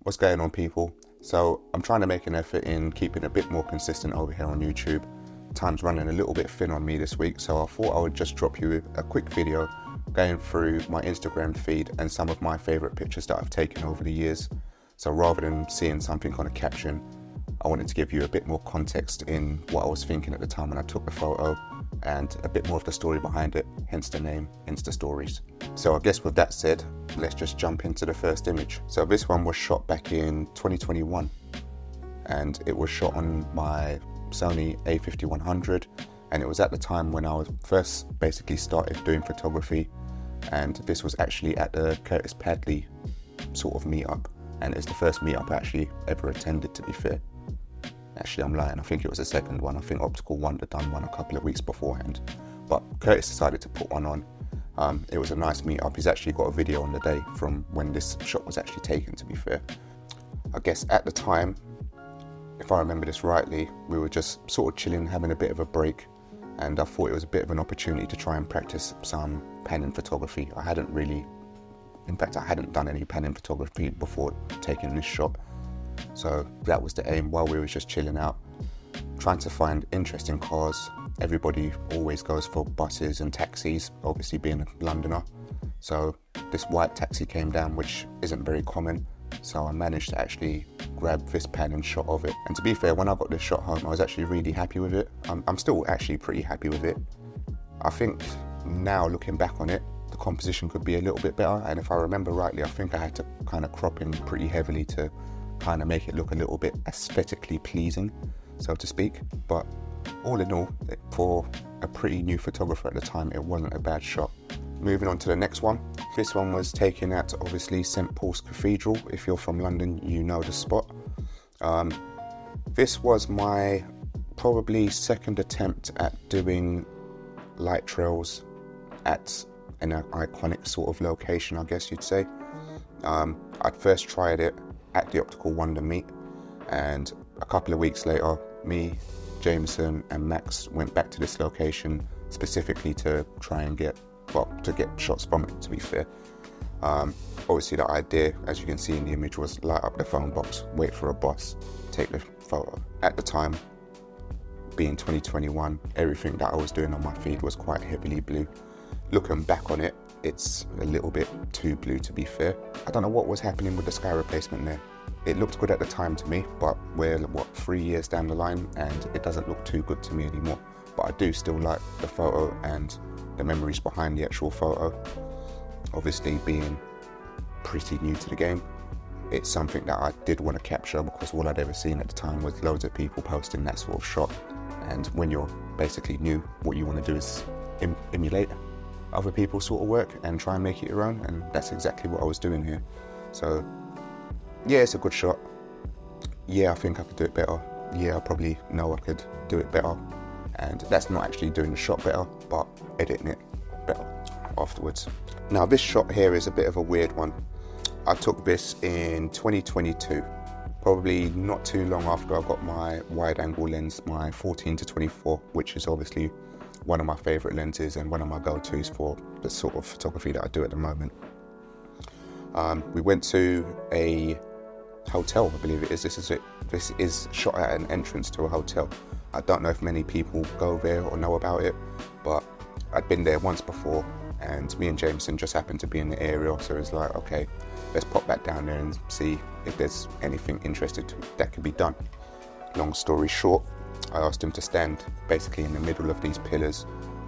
What's going on, people? So I'm trying to make an effort in keeping a bit more consistent over here on YouTube. Time's running a little bit thin on me this week, so I thought I would just drop you a quick video going through my Instagram feed and some of my favourite pictures that I've taken over the years. So rather than seeing something on a caption, I wanted to give you a bit more context in what I was thinking at the time when I took the photo and a bit more of the story behind it, hence the name Insta Stories. So I guess with that said, let's just jump into the first image. So this one was shot back in 2021 and it was shot on my Sony A5100, and it was at the time when I was first basically started doing photography, and this was actually at the Curtis Padley sort of meetup, and it's the first meetup I actually ever attended, to be fair. Actually, I'm lying, I think it was the second one. I think Optical Wonder done one a couple of weeks beforehand, but Curtis decided to put one on. It was a nice meetup. He's actually got a video on the day from when this shot was actually taken, to be fair. I guess at the time, if I remember this rightly, we were just sort of chilling, having a bit of a break, and I thought it was a bit of an opportunity to try and practice some panning photography. I hadn't done any panning photography before taking this shot. So that was the aim while we were just chilling out, trying to find interesting cars. Everybody always goes for buses and taxis, obviously being a Londoner. So this white taxi came down, which isn't very common. So I managed to actually grab this pan and shot of it. And to be fair, when I got this shot home, I was actually really happy with it. I'm still actually pretty happy with it. I think now looking back on it, the composition could be a little bit better. And if I remember rightly, I think I had to kind of crop in pretty heavily to kind of make it look a little bit aesthetically pleasing, so to speak. But all in all, for a pretty new photographer at the time, it wasn't a bad shot. Moving on to the next one. This one was taken at obviously St Paul's Cathedral. If you're from London, you know the spot. This was my probably second attempt at doing light trails at an iconic sort of location, I guess you'd say. I'd first tried it at the Optical Wonder meet, and a couple of weeks later, me, Jameson and Max went back to this location specifically to try and get shots from it, to be fair. Obviously the idea, as you can see in the image, was light up the phone box, wait for a bus, take the photo. At the time, being 2021, everything that I was doing on my feed was quite heavily blue. Looking back on it, it's a little bit too blue, to be fair. I don't know what was happening with the sky replacement there. It looked good at the time to me, but we're 3 years down the line and it doesn't look too good to me anymore. But I do still like the photo and the memories behind the actual photo. Obviously, being pretty new to the game, it's something that I did want to capture because all I'd ever seen at the time was loads of people posting that sort of shot. And when you're basically new, what you want to do is emulate other people's sort of work and try and make it your own, and that's exactly what I was doing here. So yeah, it's a good shot. Yeah, I think I could do it better. Yeah, I probably know I could do it better, and that's not actually doing the shot better, but editing it better afterwards. Now this shot here is a bit of a weird one. I took this in 2022, probably not too long after I got my wide angle lens, my 14-24, which is obviously one of my favourite lenses and one of my go-tos for the sort of photography that I do at the moment. We went to a hotel, I believe it is. This is shot at an entrance to a hotel. I don't know if many people go there or know about it, but I'd been there once before, and me and Jameson just happened to be in the area, so it's like, okay, let's pop back down there and see if there's anything interesting that could be done. Long story short, I asked him to stand basically in the middle of these pillars.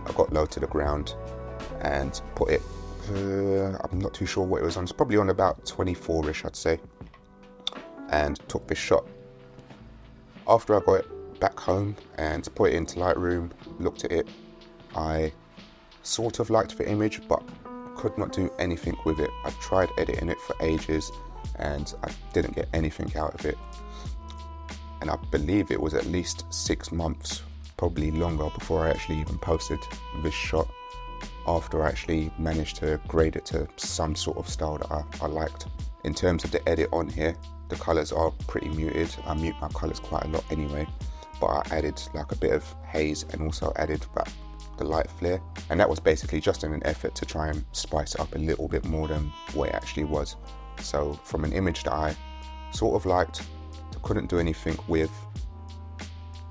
I got low to the ground and put it, I'm not too sure what it was on, it's probably on about 24-ish, I'd say, and took this shot. After I got it back home and put it into Lightroom, looked at it, I sort of liked the image but could not do anything with it. I tried editing it for ages and I didn't get anything out of it. And I believe it was at least 6 months, probably longer, before I actually even posted this shot, after I actually managed to grade it to some sort of style that I liked. In terms of the edit on here, the colours are pretty muted. I mute my colours quite a lot anyway, but I added like a bit of haze and also added the light flare, and that was basically just in an effort to try and spice it up a little bit more than what it actually was. So from an image that I sort of liked, couldn't do anything with,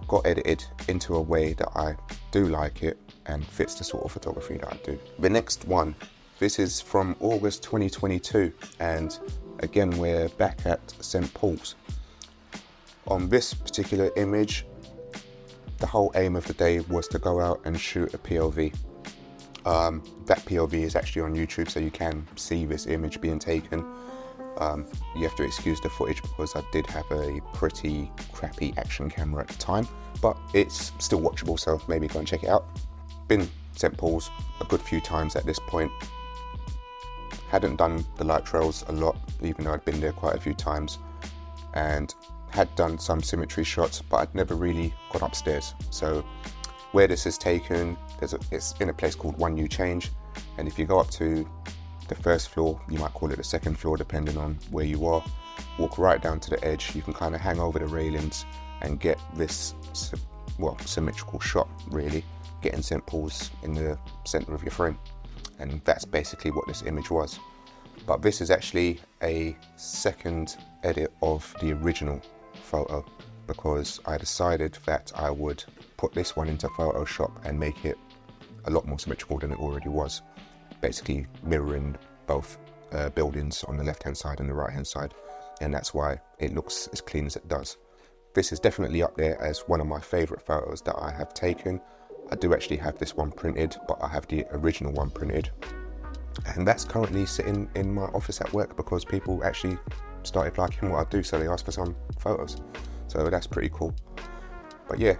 got edited into a way that I do like it and fits the sort of photography that I do. The next one, this is from August 2022, and again we're back at St. Paul's. On this particular image, the whole aim of the day was to go out and shoot a POV. That POV is actually on YouTube, so you can see this image being taken. You have to excuse the footage because I did have a pretty crappy action camera at the time, but it's still watchable, so maybe go and check it out. Been St. Paul's a good few times at this point. Hadn't done the light trails a lot, even though I'd been there quite a few times, and had done some symmetry shots, but I'd never really gone upstairs. So where this is taken, it's in a place called One U Change, and if you go up to the first floor, you might call it the second floor depending on where you are, walk right down to the edge, you can kind of hang over the railings and get this symmetrical shot, really getting St. Paul's in the center of your frame. And that's basically what this image was. But this is actually a second edit of the original photo, because I decided that I would put this one into Photoshop and make it a lot more symmetrical than it already was, basically mirroring both buildings on the left hand side and the right hand side, and that's why it looks as clean as it does. This is definitely up there as one of my favorite photos that I have taken. I do actually have this one printed, but I have the original one printed, and that's currently sitting in my office at work because people actually started liking what I do, so they asked for some photos, so that's pretty cool. But yeah,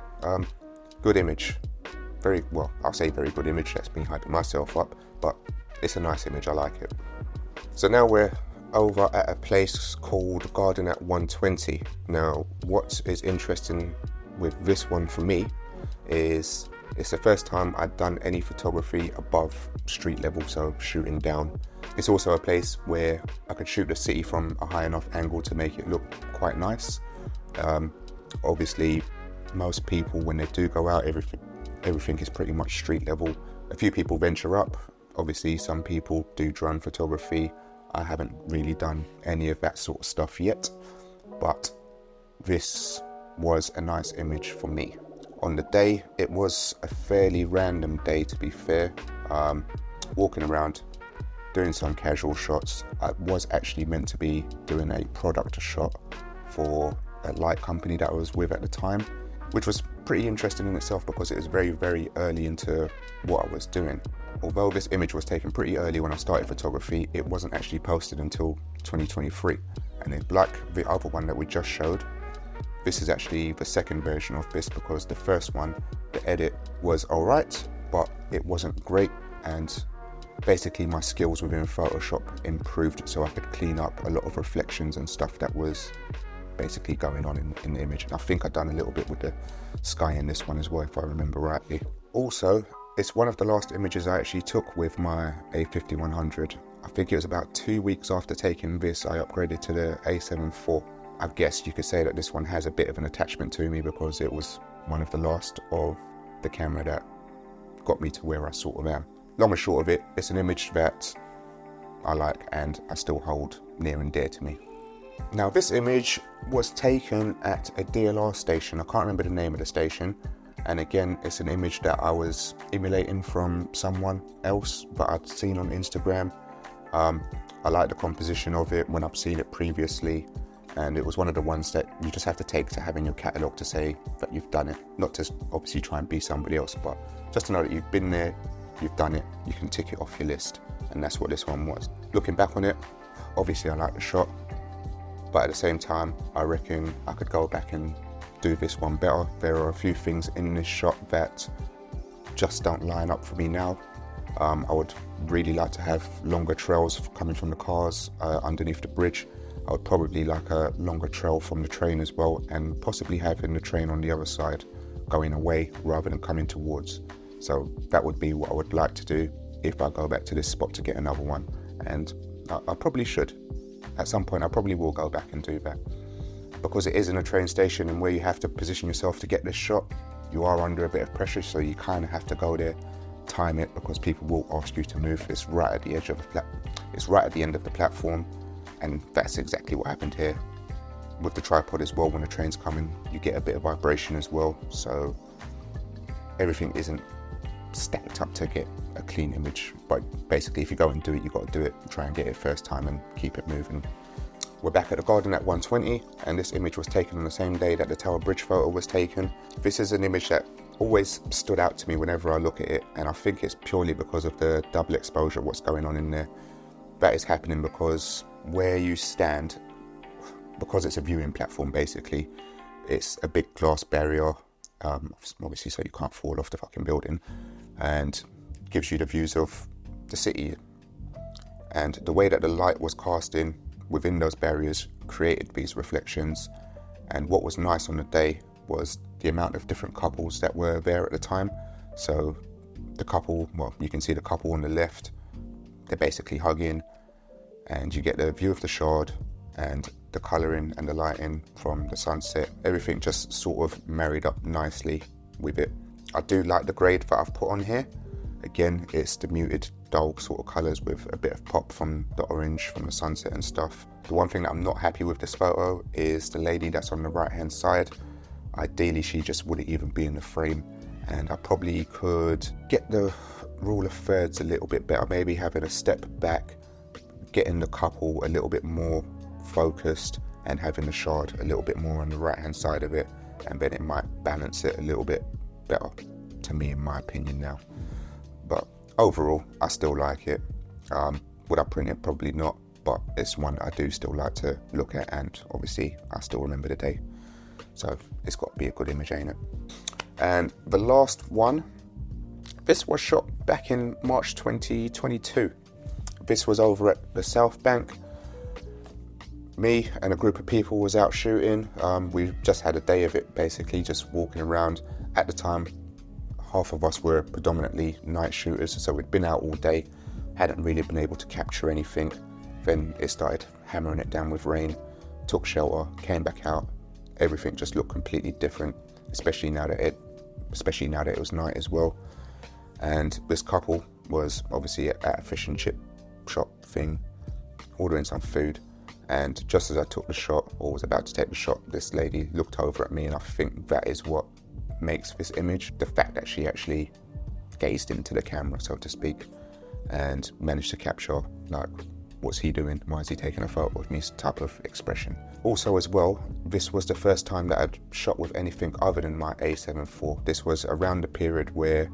good image. I'll say very good image, that's me hyping myself up, but it's a nice image, I like it. So now we're over at a place called Garden at 120. Now what is interesting with this one for me is it's the first time I'd done any photography above street level, so shooting down. It's also a place where I could shoot the city from a high enough angle to make it look quite nice. Obviously most people, when they do go out, everything is pretty much street level. A few people venture up. Obviously some people do drone photography. I haven't really done any of that sort of stuff yet, but this was a nice image for me. On the day, it was a fairly random day, to be fair. Walking around, doing some casual shots. I was actually meant to be doing a product shot for a light company that I was with at the time, which was pretty interesting in itself because it was very, very early into what I was doing. Although this image was taken pretty early when I started photography, it wasn't actually posted until 2023. And it's like the other one that we just showed. This is actually the second version of this, because the first one, the edit was alright, but it wasn't great, and basically my skills within Photoshop improved so I could clean up a lot of reflections and stuff that was basically going on in the image. And I think I've done a little bit with the sky in this one as well, if I remember rightly. Also, it's one of the last images I actually took with my A5100. I think it was about 2 weeks after taking this, I upgraded to the A7 IV. I guess you could say that this one has a bit of an attachment to me because it was one of the last of the camera that got me to where I sort of am. Long and short of it, it's an image that I like and I still hold near and dear to me. Now this image was taken at a DLR station. I can't remember the name of the station, and again it's an image that I was emulating from someone else that I'd seen on Instagram. I like the composition of it when I've seen it previously, and it was one of the ones that you just have to take to have in your catalogue to say that you've done it. Not to obviously try and be somebody else, but just to know that you've been there, you've done it, you can tick it off your list, and that's what this one was. Looking back on it, obviously I like the shot, but at the same time I reckon I could go back and do this one better. There are a few things in this shot that just don't line up for me now. I would really like to have longer trails coming from the cars underneath the bridge. I would probably like a longer trail from the train as well, and possibly having the train on the other side going away rather than coming towards. So that would be what I would like to do if I go back to this spot to get another one, and I probably should. At some point I probably will go back and do that, because it is in a train station, and where you have to position yourself to get this shot, you are under a bit of pressure, so you kind of have to go there, time it, because people will ask you to move. It's right at the edge of the it's right at the end of the platform, and that's exactly what happened here. with the tripod as well, when the train's coming, you get a bit of vibration as well, so everything isn't stacked up to get a clean image. But basically, if you go and do it, you got to do it, try and get it first time and keep it moving. We're back at the garden at 1:20, and this image was taken on the same day that the Tower Bridge photo was taken. This is an image that always stood out to me whenever I look at it, and I think it's purely because of the double exposure, what's going on in there. That is happening because where you stand, because it's a viewing platform basically, it's a big glass barrier, obviously so you can't fall off the fucking building, and gives you the views of the city. And the way that the light was casting within those barriers created these reflections. And what was nice on the day was the amount of different couples that were there at the time. So the couple, well, you can see the couple on the left, they're basically hugging, and you get the view of the Shard and the colouring and the lighting from the sunset. Everything just sort of married up nicely with it. I do like the grade that I've put on here. Again, it's the muted dull sort of colours with a bit of pop from the orange from the sunset and stuff. The one thing that I'm not happy with this photo is the lady that's on the right hand side. Ideally she just wouldn't even be in the frame, and I probably could get the rule of thirds a little bit better, maybe having a step back, getting the couple a little bit more focused and having the Shard a little bit more on the right hand side of it, and then it might balance it a little bit better, to me, in my opinion now. But overall, I still like it. Would I print it? Probably not, but it's one I do still like to look at, and obviously I still remember the day, so it's got to be a good image, ain't it? And the last one, this was shot back in March 2022. This was over at the South Bank. Me and a group of people was out shooting. We just had a day of it, basically just walking around. At the time, half of us were predominantly night shooters, so we'd been out all day, hadn't really been able to capture anything. Then it started hammering it down with rain, took shelter, came back out. Everything just looked completely different, especially now that it was night as well. And this couple was obviously at a fish and chip shop thing, ordering some food. And just as I took the shot, or was about to take the shot, this lady looked over at me, and I think that is what makes this image. The fact that she actually gazed into the camera, so to speak, and managed to capture, like, what's he doing? Why is he taking a photo of me? Type of expression. Also as well, this was the first time that I'd shot with anything other than my A7 IV. This was around the period where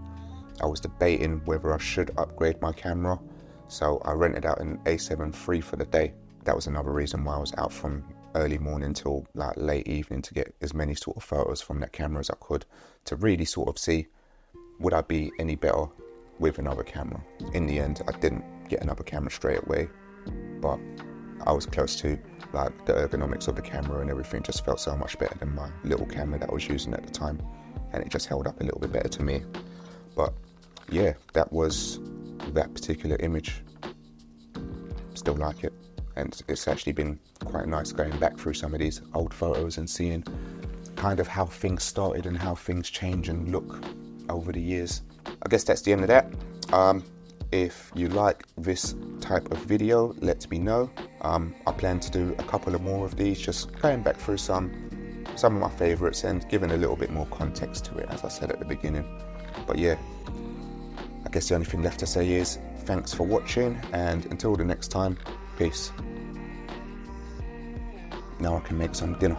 I was debating whether I should upgrade my camera. So I rented out an A7 III for the day. That was another reason why I was out from early morning till like late evening to get as many sort of photos from that camera as I could, to really sort of see, would I be any better with another camera? In the end, I didn't get another camera straight away, but I was close to, like, the ergonomics of the camera and everything just felt so much better than my little camera that I was using at the time, and it just held up a little bit better to me. But yeah, that was that particular image. Still like it. And it's actually been quite nice going back through some of these old photos and seeing kind of how things started and how things change and look over the years. I guess that's the end of that. If you like this type of video, let me know. I plan to do a couple of more of these, just going back through some of my favourites and giving a little bit more context to it, as I said at the beginning. But yeah, I guess the only thing left to say is thanks for watching, and until the next time, peace. Now I can make some dinner.